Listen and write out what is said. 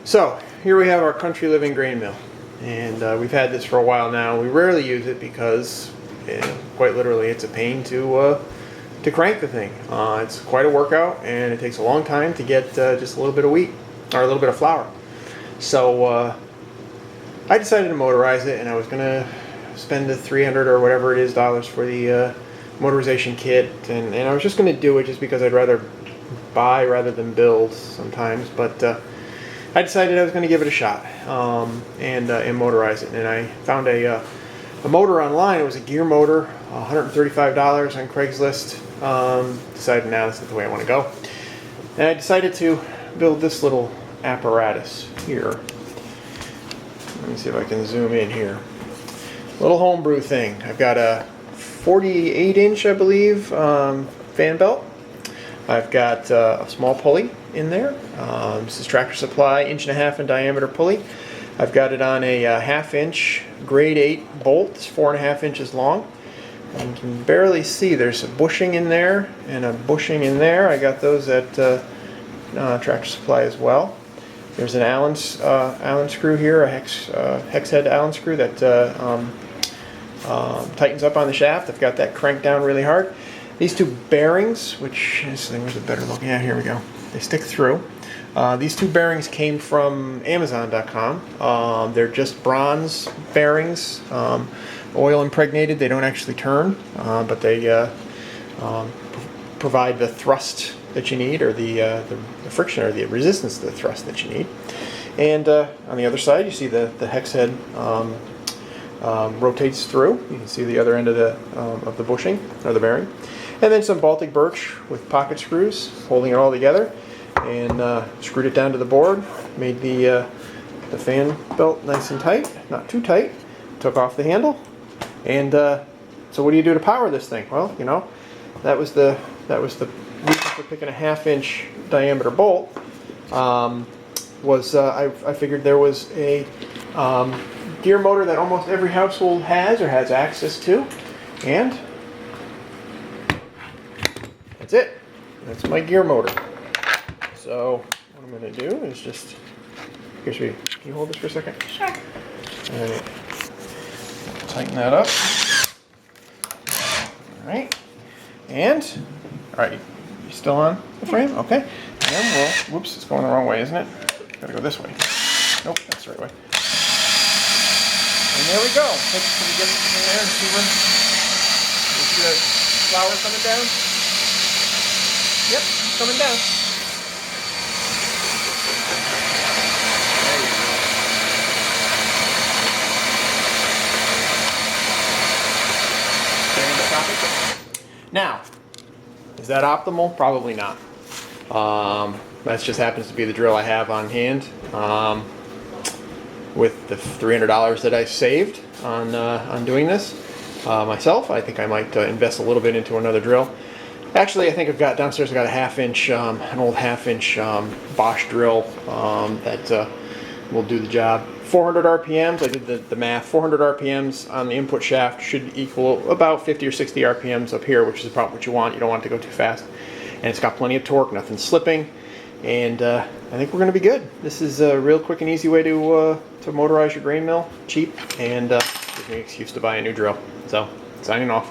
So here we have our country living grain mill, and we've had this for a while now. We rarely use it because, quite literally, it's a pain to crank the thing. It's quite a workout, and it takes a long time to get just a little bit of wheat or a little bit of flour. So I decided to motorize it, and I was gonna spend the $300 or whatever it is for the motorization kit, and I was just gonna do it just because I'd rather buy rather than build sometimes, but I decided I was going to give it a shot and motorize it. And I found a motor online. It was a gear motor, $135 on Craigslist. Decided now this is the way I want to go. And I decided to build this little apparatus here. Let me see if I can zoom in here. Little homebrew thing. I've got a 48-inch, I believe, fan belt. I've got a small pulley in there. This is Tractor Supply 1.5 inch in diameter pulley. I've got it on a 1/2 inch grade 8 bolt. It's 4.5 inches long. And you can barely see there's a bushing in there and a bushing in there. I got those at Tractor Supply as well. There's an Allen screw here, a hex head Allen screw that tightens up on the shaft. I've got that cranked down really hard. These two bearings, which is, where's a better look? Yeah, here we go. They stick through. These two bearings came from Amazon.com. They're just bronze bearings, oil impregnated. They don't actually turn, but they provide the thrust that you need, or the friction or the resistance to the thrust that you need. And on the other side, you see the hex head rotates through. You can see the other end of the bushing or the bearing. And then some Baltic birch with pocket screws holding it all together, and screwed it down to the board. Made the fan belt nice and tight, not too tight. Took off the handle, and so what do you do to power this thing? Well, you know, that was the reason for picking a 1/2 inch diameter bolt. I figured there was a gear motor that almost every household has or has access to, and that's it. That's my gear motor. So what I'm going to do is just, can you hold this for a second? Sure. Alright. Tighten that up. Alright. And, alright, you still on the frame? Okay. And then we'll, whoops, it's going the wrong way, isn't it? Gotta go this way. Nope, that's the right way. And there we go. Can we get it in there and see where, you see the flour coming down? Yep, coming down. There you go. There you go. Now, is that optimal? Probably not. That just happens to be the drill I have on hand. With the $300 that I saved on doing this myself, I think I might invest a little bit into another drill. Actually, I think I've got downstairs. I've got a 1/2 inch, an old 1/2 inch Bosch drill that will do the job. 400 RPMs. I did the math. 400 RPMs on the input shaft should equal about 50 or 60 RPMs up here, which is about what you want. You don't want it to go too fast, and it's got plenty of torque, nothing slipping, and I think we're going to be good. This is a real quick and easy way to motorize your grain mill, cheap, and gives me an excuse to buy a new drill. So, signing off.